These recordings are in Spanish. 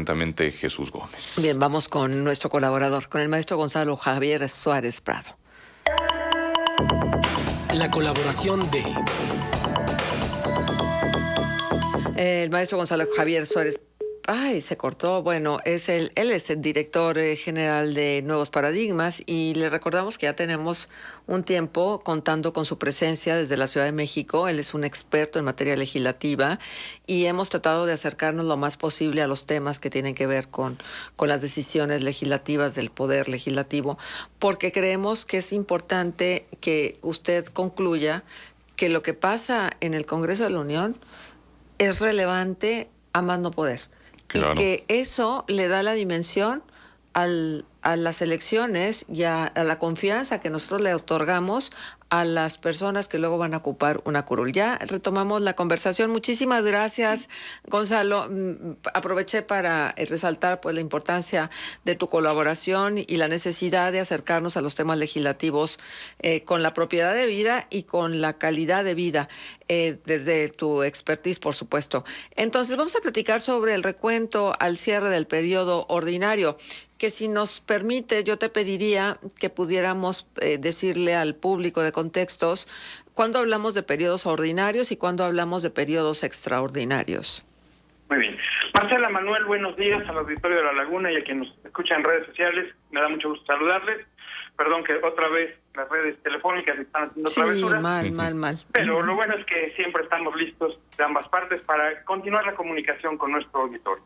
atentamente, Jesús Gómez. Bien, vamos con nuestro colaborador, con el maestro Gonzalo Javier Suárez Prado. La colaboración de el maestro Gonzalo Javier Suárez. Ay, se cortó. Bueno, él es el director general de Nuevos Paradigmas y le recordamos que ya tenemos un tiempo contando con su presencia desde la Ciudad de México. Él es un experto en materia legislativa y hemos tratado de acercarnos lo más posible a los temas que tienen que ver con las decisiones legislativas del Poder Legislativo, porque creemos que es importante que usted concluya que lo que pasa en el Congreso de la Unión es relevante a más no poder. Claro. Y que eso le da la dimensión a las elecciones y a la confianza que nosotros le otorgamos a las personas que luego van a ocupar una curul. Ya retomamos la conversación. Muchísimas gracias, Gonzalo. Aproveché para resaltar pues la importancia de tu colaboración y la necesidad de acercarnos a los temas legislativos con la propiedad de vida y con la calidad de vida, desde tu expertise, por supuesto. Entonces, vamos a platicar sobre el recuento al cierre del periodo ordinario, que si nos permite, yo te pediría que pudiéramos decirle al público de contextos cuándo hablamos de periodos ordinarios y cuándo hablamos de periodos extraordinarios. Muy bien. Marcela, Manuel, buenos días al auditorio de La Laguna y a quien nos escucha en redes sociales. Me da mucho gusto saludarles. Perdón que otra vez las redes telefónicas están haciendo travesuras. Mal. Pero lo bueno es que siempre estamos listos de ambas partes para continuar la comunicación con nuestro auditorio.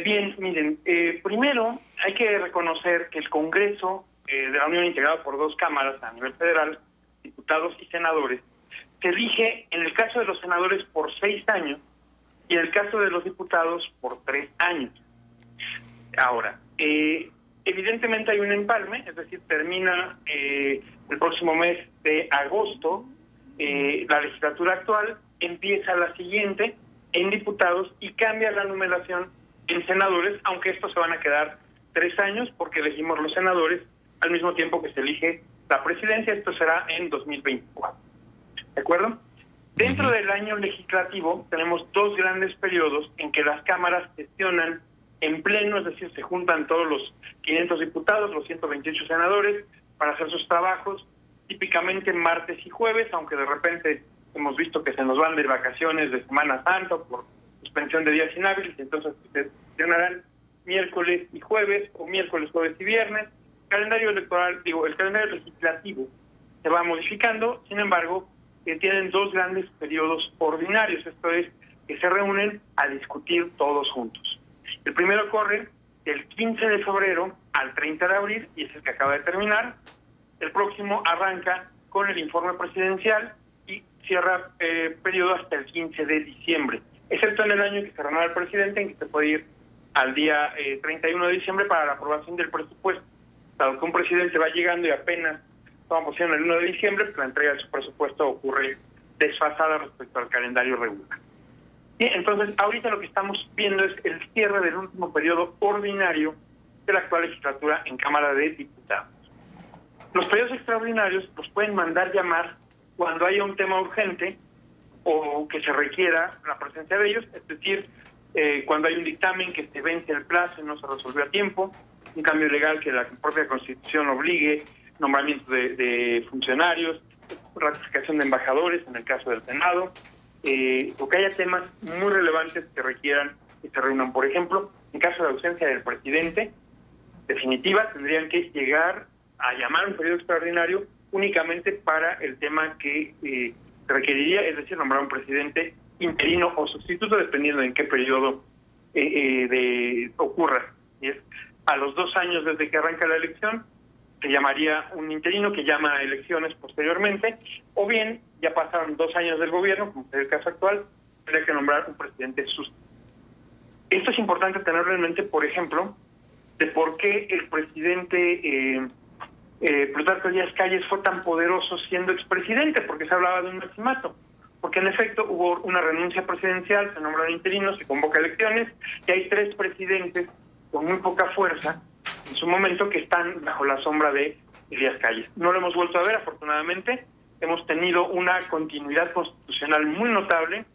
Bien, miren, primero hay que reconocer que el Congreso de la Unión, integrado por dos cámaras a nivel federal, diputados y senadores, se elige en el caso de los senadores por 6 años y en el caso de los diputados por 3 años. Ahora, evidentemente hay un empalme, es decir, termina el próximo mes de agosto la legislatura actual, empieza la siguiente en diputados y cambia la numeración en senadores, aunque estos se van a quedar 3 años porque elegimos los senadores al mismo tiempo que se elige la presidencia. Esto será en 2024. ¿De acuerdo? Dentro del año legislativo tenemos 2 grandes periodos en que las cámaras sesionan en pleno, es decir, se juntan todos los 500 diputados, los 128 senadores, para hacer sus trabajos, típicamente martes y jueves, aunque de repente hemos visto que se nos van de vacaciones de Semana Santa por suspensión de días inhábiles, entonces se sesionarán miércoles y jueves, o miércoles, jueves y viernes. El calendario legislativo se va modificando, sin embargo, tienen 2 grandes periodos ordinarios, esto es, que se reúnen a discutir todos juntos. El primero corre del 15 de febrero al 30 de abril, y es el que acaba de terminar. El próximo arranca con el informe presidencial y cierra periodo hasta el 15 de diciembre, excepto en el año en que se renueva el presidente, en que se puede ir al día 31 de diciembre para la aprobación del presupuesto. Dado que un presidente va llegando y apenas toma posesión el 1 de diciembre, pues la entrega de su presupuesto ocurre desfasada respecto al calendario regular. Y entonces, ahorita lo que estamos viendo es el cierre del último periodo ordinario de la actual legislatura en Cámara de Diputados. Los periodos extraordinarios los pueden mandar llamar cuando haya un tema urgente o que se requiera la presencia de ellos, es decir, cuando hay un dictamen que se vence el plazo y no se resolvió a tiempo, un cambio legal que la propia Constitución obligue, nombramiento de funcionarios, ratificación de embajadores en el caso del Senado, o que haya temas muy relevantes que requieran que se reúnan. Por ejemplo, en caso de ausencia del presidente definitiva, tendrían que llegar a llamar un periodo extraordinario únicamente para el tema que requeriría, es decir, nombrar un presidente interino o sustituto, dependiendo en qué periodo ocurra. Y es a los 2 años desde que arranca la elección, se llamaría un interino que llama a elecciones posteriormente, o bien ya pasaron 2 años del gobierno, como es el caso actual, tendría que nombrar un presidente sustituto. Esto es importante tenerlo en mente, por ejemplo, de por qué el presidente Plutarco Elías Calles fue tan poderoso siendo expresidente, porque se hablaba de un maximato. Porque en efecto hubo una renuncia presidencial, se nombraron interinos, se convoca elecciones, y hay 3 presidentes con muy poca fuerza en su momento que están bajo la sombra de Elías Calles. No lo hemos vuelto a ver, afortunadamente. Hemos tenido una continuidad constitucional muy notable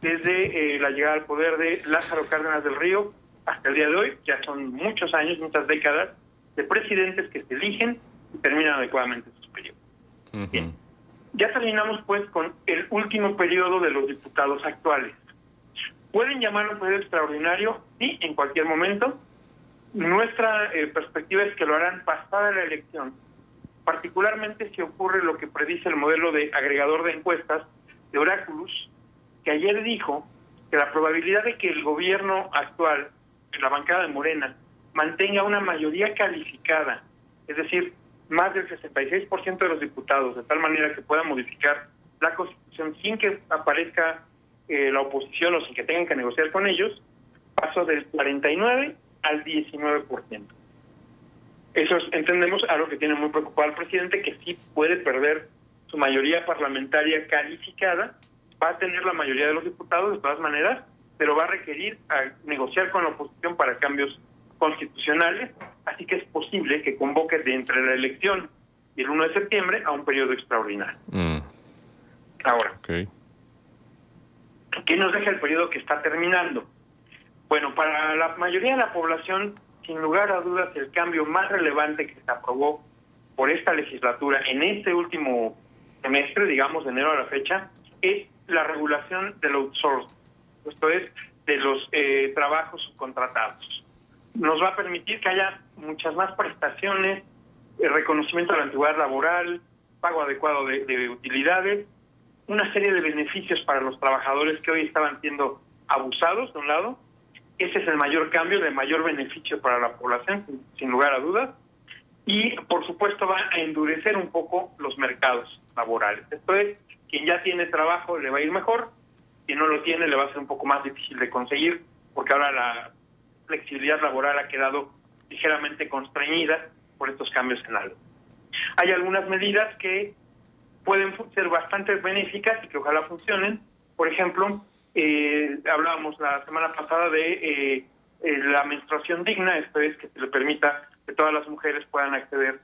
desde la llegada al poder de Lázaro Cárdenas del Río hasta el día de hoy, ya son muchos años, muchas décadas, de presidentes que se eligen y terminan adecuadamente sus periodos. Bien. Ya terminamos pues con el último periodo de los diputados actuales. ¿Pueden llamarlo un periodo extraordinario? Sí, en cualquier momento. Nuestra perspectiva es que lo harán pasada la elección, particularmente si ocurre lo que predice el modelo de agregador de encuestas de Oráculos, que ayer dijo que la probabilidad de que el gobierno actual, en la bancada de Morena, mantenga una mayoría calificada, es decir, más del 66% de los diputados, de tal manera que pueda modificar la Constitución sin que aparezca la oposición o sin que tengan que negociar con ellos, pasó del 49 al 19%. Eso es, entendemos, algo que tiene muy preocupado al presidente, que sí puede perder su mayoría parlamentaria calificada, va a tener la mayoría de los diputados de todas maneras, pero va a requerir negociar con la oposición para cambios constitucionales, así que es posible que convoque de entre la elección y el 1 de septiembre a un periodo extraordinario. Ahora, ¿qué nos deja el periodo que está terminando? Bueno, para la mayoría de la población, sin lugar a dudas, el cambio más relevante que se aprobó por esta legislatura en este último semestre, digamos, de enero a la fecha, es la regulación del outsourcing, esto es, de los trabajos subcontratados. Nos va a permitir que haya muchas más prestaciones, reconocimiento de la antigüedad laboral, pago adecuado de utilidades, una serie de beneficios para los trabajadores que hoy estaban siendo abusados, de un lado. Ese es el mayor cambio, de mayor beneficio para la población, sin lugar a dudas. Y, por supuesto, va a endurecer un poco los mercados laborales. Esto es, quien ya tiene trabajo le va a ir mejor, quien no lo tiene le va a ser un poco más difícil de conseguir, porque ahora la flexibilidad laboral ha quedado ligeramente constreñida por estos cambios en la ley. Hay algunas medidas que pueden ser bastante benéficas y que ojalá funcionen. Por ejemplo, hablábamos la semana pasada de la menstruación digna, esto es, que se le permita que todas las mujeres puedan acceder,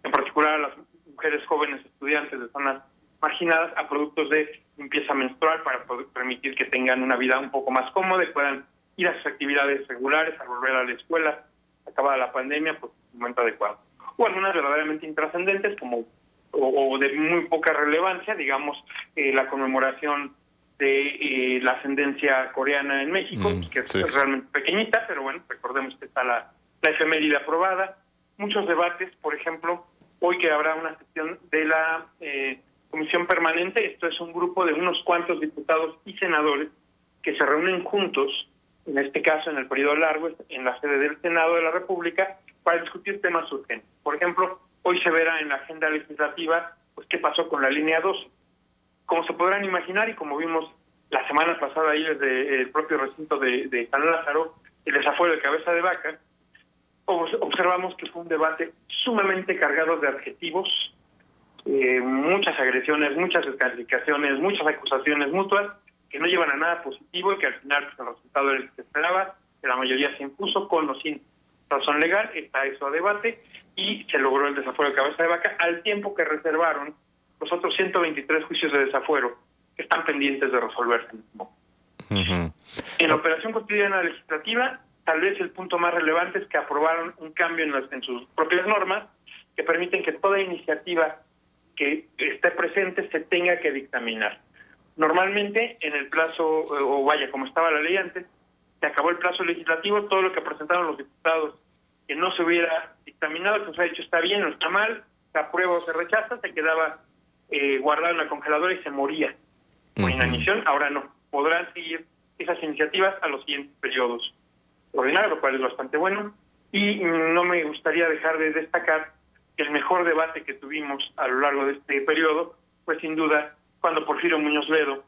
en particular a las mujeres jóvenes estudiantes de zonas marginadas, a productos de limpieza menstrual para poder permitir que tengan una vida un poco más cómoda y puedan ir a sus actividades regulares, a volver a la escuela, acabada la pandemia, pues en un momento adecuado. O algunas verdaderamente intrascendentes, como o de muy poca relevancia, digamos, la conmemoración de la ascendencia coreana en México, que es realmente pequeñita, pero bueno, recordemos que está la efeméride aprobada. Muchos debates, por ejemplo, hoy que habrá una sesión de la Comisión Permanente, esto es un grupo de unos cuantos diputados y senadores que se reúnen juntos, en este caso en el periodo largo, en la sede del Senado de la República, para discutir temas urgentes. Por ejemplo, hoy se verá en la agenda legislativa pues qué pasó con la línea 12. Como se podrán imaginar y como vimos la semana pasada ahí desde el propio recinto de San Lázaro, el desafuero de Cabeza de Vaca, observamos que fue un debate sumamente cargado de adjetivos, muchas agresiones, muchas descalificaciones, muchas acusaciones mutuas que no llevan a nada positivo y que al final pues, el resultado era el que se esperaba, que la mayoría se impuso con o sin razón legal, está eso a debate y se logró el desafuero de Cabeza de Vaca al tiempo que reservaron los otros 123 juicios de desafuero que están pendientes de resolverse. En la operación cotidiana legislativa, tal vez el punto más relevante es que aprobaron un cambio en sus propias normas que permiten que toda iniciativa que esté presente se tenga que dictaminar. Normalmente, en el plazo, o vaya, como estaba la ley antes, se acabó el plazo legislativo, todo lo que presentaron los diputados que no se hubiera dictaminado, que se ha dicho está bien o está mal, se aprueba o se rechaza, se quedaba guardado en la congeladora y se moría por inanición. Ahora no, podrán seguir esas iniciativas a los siguientes periodos ordinarios, lo cual es bastante bueno. Y no me gustaría dejar de destacar que el mejor debate que tuvimos a lo largo de este periodo fue sin duda cuando Porfirio Muñoz Ledo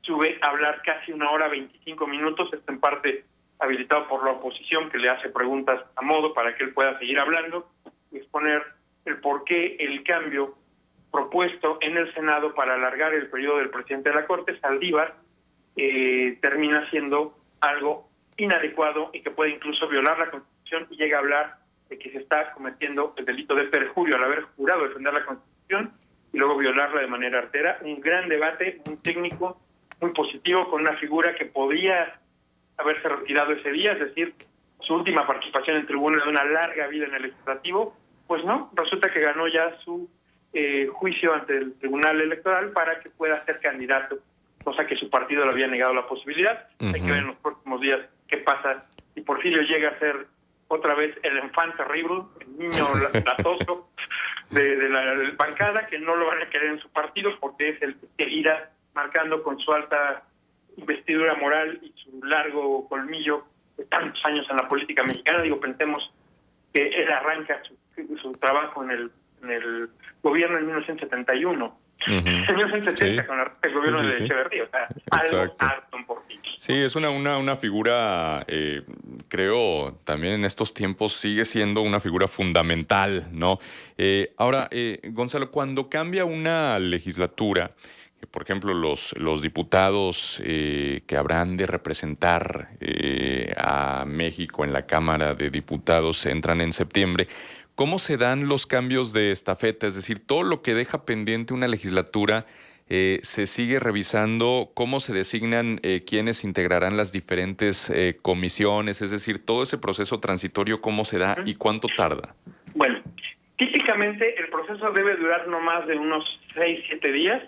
sube a hablar casi 1 hora 25 minutos, esto en parte habilitado por la oposición que le hace preguntas a modo para que él pueda seguir hablando y exponer el por qué el cambio propuesto en el Senado para alargar el periodo del presidente de la Corte, Saldívar, termina siendo algo inadecuado y que puede incluso violar la Constitución y llega a hablar de que se está cometiendo el delito de perjurio al haber jurado defender la Constitución y luego violarla de manera artera. Un gran debate, muy técnico, muy positivo, con una figura que podría haberse retirado ese día, es decir, su última participación en tribuna de una larga vida en el legislativo, pues no, resulta que ganó ya su juicio ante el Tribunal Electoral para que pueda ser candidato, cosa que su partido le había negado la posibilidad. Hay que ver en los próximos días qué pasa si Porfirio llega a ser otra vez el enfant terrible, el niño latoso de la bancada, que no lo van a querer en su partido porque es el que irá marcando con su alta investidura moral y su largo colmillo de tantos años en la política mexicana. Digo, pensemos que él arranca su trabajo en el gobierno en 1971. En 1970 con el gobierno de Echeverría, o sea, algo harto por ti. Sí, es una figura, creo, también en estos tiempos sigue siendo una figura fundamental, ¿no? Ahora, Gonzalo, cuando cambia una legislatura, por ejemplo, los diputados que habrán de representar a México en la Cámara de Diputados entran en septiembre, ¿cómo se dan los cambios de estafeta? Es decir, todo lo que deja pendiente una legislatura se sigue revisando, cómo se designan quiénes integrarán las diferentes comisiones, es decir, todo ese proceso transitorio, ¿cómo se da y cuánto tarda? Bueno, típicamente el proceso debe durar no más de unos 6-7 días.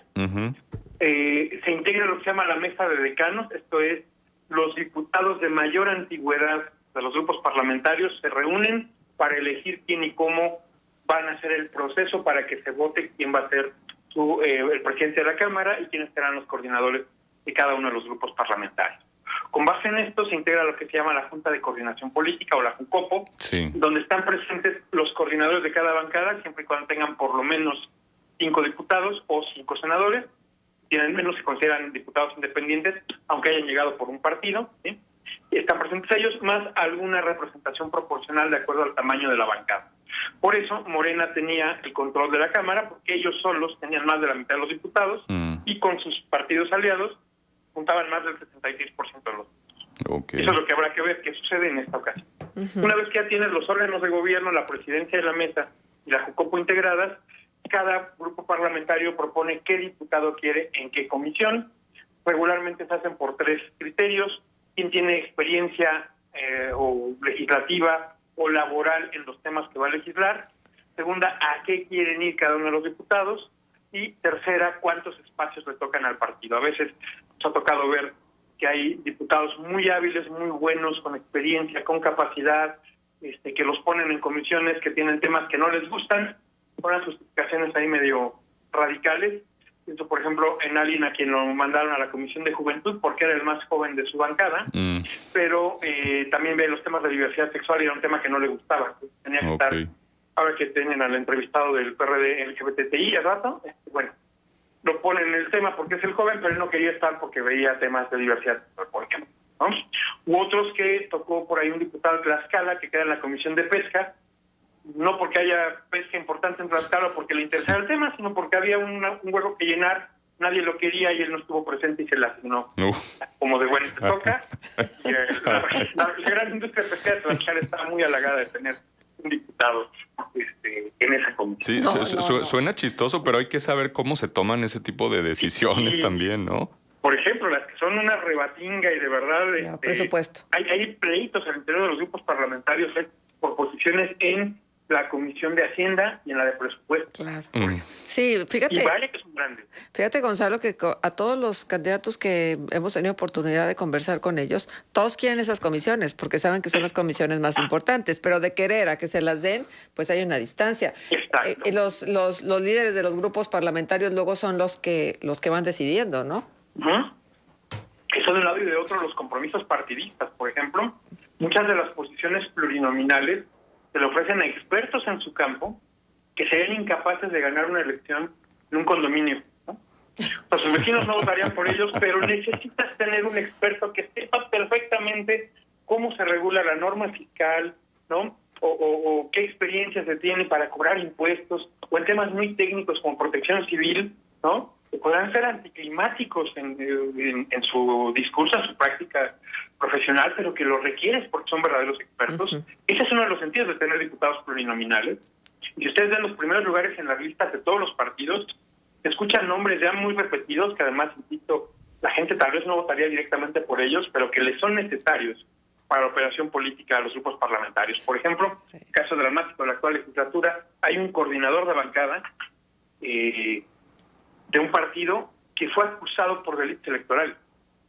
Se integra lo que se llama la mesa de decanos, esto es, los diputados de mayor antigüedad de los grupos parlamentarios se reúnen para elegir quién y cómo van a hacer el proceso para que se vote quién va a ser el presidente de la Cámara y quiénes serán los coordinadores de cada uno de los grupos parlamentarios. Con base en esto se integra lo que se llama la Junta de Coordinación Política o la JUCOPO, donde están presentes los coordinadores de cada bancada, siempre y cuando tengan por lo menos 5 diputados o 5 senadores. Tienen menos, se consideran diputados independientes, aunque hayan llegado por un partido, ¿sí? Están presentes ellos, más alguna representación proporcional de acuerdo al tamaño de la bancada. Por eso Morena tenía el control de la Cámara, porque ellos solos tenían más de la mitad de los diputados y con sus partidos aliados juntaban más del 66% de los votos. Eso es lo que habrá que ver qué sucede en esta ocasión. Una vez que ya tienes los órganos de gobierno, la presidencia de la mesa y la JUCOPO integradas, cada grupo parlamentario propone qué diputado quiere en qué comisión. Regularmente se hacen por 3 criterios: quién tiene experiencia o legislativa o laboral en los temas que va a legislar; segunda, a qué quieren ir cada uno de los diputados; y tercera, cuántos espacios le tocan al partido. A veces nos ha tocado ver que hay diputados muy hábiles, muy buenos, con experiencia, con capacidad, que los ponen en comisiones que tienen temas que no les gustan, con unas justificaciones ahí medio radicales. Pienso, por ejemplo, en alguien a quien lo mandaron a la Comisión de Juventud porque era el más joven de su bancada, pero también ve los temas de diversidad sexual y era un tema que no le gustaba. Tenía que estar, ahora que tienen al entrevistado del PRD LGBTI al rato, bueno, lo ponen en el tema porque es el joven, pero él no quería estar porque veía temas de diversidad sexual, por ejemplo, ¿no? U otros que tocó por ahí un diputado de Tlaxcala que queda en la Comisión de Pesca, no porque haya pesca importante en Tlaxcala o porque le interesaba el tema, sino porque había un hueco que llenar, nadie lo quería y él no estuvo presente y se le asignó. Como de bueno, te toca. Y la gran industria pesquera de Tlaxcala está muy halagada de tener un diputado en esa comisión. Sí, suena chistoso, pero hay que saber cómo se toman ese tipo de decisiones también, ¿no? Por ejemplo, las que son una rebatinga y de verdad... presupuesto. Hay pleitos al interior de los grupos parlamentarios por posiciones en la Comisión de Hacienda y en la de Presupuesto. Claro. Sí, fíjate. Y vale que son grandes. Fíjate, Gonzalo, que a todos los candidatos que hemos tenido oportunidad de conversar con ellos, todos quieren esas comisiones porque saben que son las comisiones más importantes, pero de querer a que se las den, pues hay una distancia. Los líderes de los grupos parlamentarios luego son los que van decidiendo, ¿no? Eso de un lado y de otro, los compromisos partidistas, por ejemplo, muchas de las posiciones plurinominales se le ofrecen a expertos en su campo que serían incapaces de ganar una elección en un condominio, ¿no? Los vecinos no votarían por ellos, pero necesitas tener un experto que sepa perfectamente cómo se regula la norma fiscal, ¿no? O qué experiencia se tiene para cobrar impuestos, o en temas muy técnicos como protección civil, ¿no? Que podrán ser anticlimáticos en su discurso, en su práctica profesional, pero que lo requieres porque son verdaderos expertos. Ese es uno de los sentidos de tener diputados plurinominales. Y si ustedes ven los primeros lugares en las listas de todos los partidos, se escuchan nombres ya muy repetidos, que además, insisto, la gente tal vez no votaría directamente por ellos, pero que les son necesarios para la operación política de los grupos parlamentarios. Por ejemplo, caso dramático de la actual legislatura, hay un coordinador de bancada de un partido que fue acusado por delitos electorales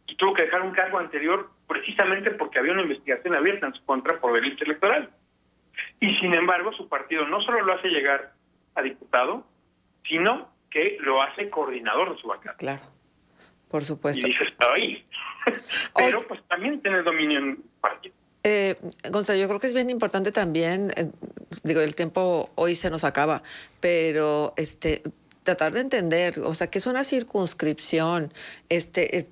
y tuvo que dejar un cargo anterior precisamente porque había una investigación abierta en su contra por delitos electorales. Y sin embargo, su partido no solo lo hace llegar a diputado, sino que lo hace coordinador de su bancada. Claro, por supuesto. Y dices, ¡ay! Pero pues también tiene dominio en el partido. Gonzalo, yo creo que es bien importante también, digo, el tiempo hoy se nos acaba, pero tratar de entender, o sea, que es una circunscripción,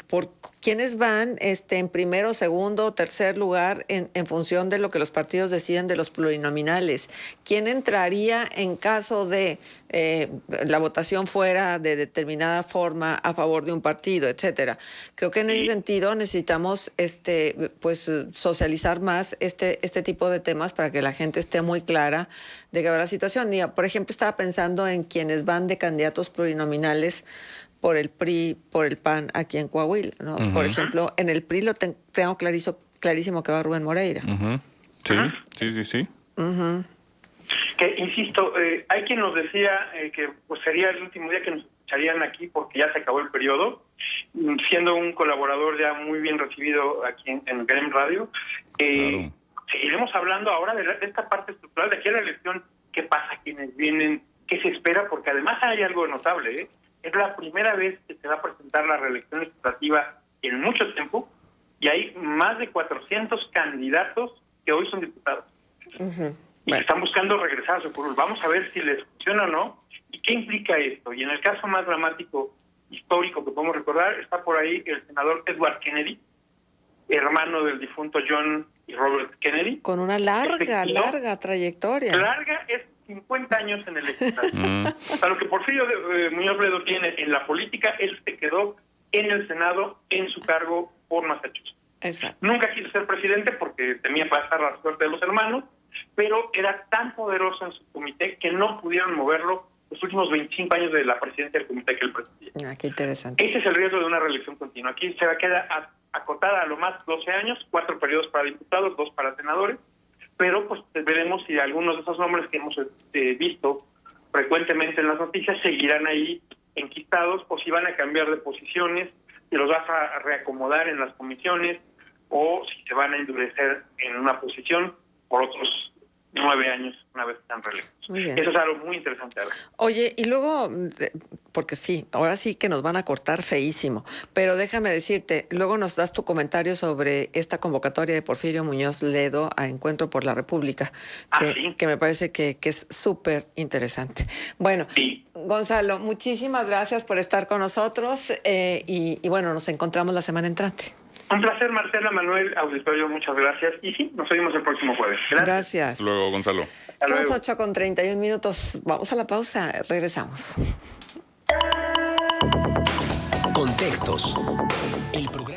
por quiénes van en primero, segundo, tercer lugar en función de lo que los partidos deciden de los plurinominales. ¿Quién entraría en caso de la votación fuera de determinada forma a favor de un partido, etcétera? Creo que en ese sentido necesitamos pues socializar más este tipo de temas para que la gente esté muy clara de qué va la situación. Y, por ejemplo, estaba pensando en quienes van de candidatos plurinominales por el PRI, por el PAN aquí en Coahuila, ¿no? Uh-huh. Por ejemplo, en el PRI lo tengo clarísimo que va Rubén Moreira. Uh-huh. Sí. Uh-huh. Que, insisto, hay quien nos decía que pues sería el último día que nos escucharían aquí porque ya se acabó el periodo, siendo un colaborador ya muy bien recibido aquí en Grem Radio. Claro. Seguiremos hablando ahora de esta parte estructural, de aquí a la elección, qué pasa, quiénes vienen, qué se espera, porque además hay algo notable, es la primera vez que se va a presentar la reelección legislativa en mucho tiempo y hay más de 400 candidatos que hoy son diputados. Uh-huh. Y están buscando regresar a su curul. Vamos a ver si les funciona o no y qué implica esto. Y en el caso más dramático, histórico que podemos recordar, está por ahí el senador Edward Kennedy, hermano del difunto John y Robert Kennedy. Con una larga trayectoria. Larga es 50 años en el legislativo. A lo que Porfirio Muñoz Ledo tiene en la política, él se quedó en el Senado en su cargo por Massachusetts. Exacto. Nunca quiso ser presidente porque temía pasar la suerte de los hermanos, pero era tan poderoso en su comité que no pudieron moverlo los últimos 25 años de la presidencia del comité que él presidía. Qué interesante. Ese es el riesgo de una reelección continua. Aquí se va a quedar acotada a lo más 12 años, 4 periodos para diputados, 2 para senadores, pero pues veremos si algunos de esos nombres que hemos visto frecuentemente en las noticias seguirán ahí enquistados o si van a cambiar de posiciones, si los vas a reacomodar en las comisiones o si se van a endurecer en una posición por otros 9 años una vez que están reelectos. Eso es algo muy interesante. Oye, y luego, porque sí, ahora sí que nos van a cortar feísimo, pero déjame decirte, luego nos das tu comentario sobre esta convocatoria de Porfirio Muñoz Ledo a Encuentro por la República, que me parece que es súper interesante. Bueno, sí. Gonzalo, muchísimas gracias por estar con nosotros y bueno, nos encontramos la semana entrante. Un placer, Marcela, Manuel, auditorio, muchas gracias. Y sí, nos vemos el próximo jueves. Gracias. Hasta luego, Gonzalo. Son las 8:31. Vamos a la pausa. Regresamos. Contextos. El programa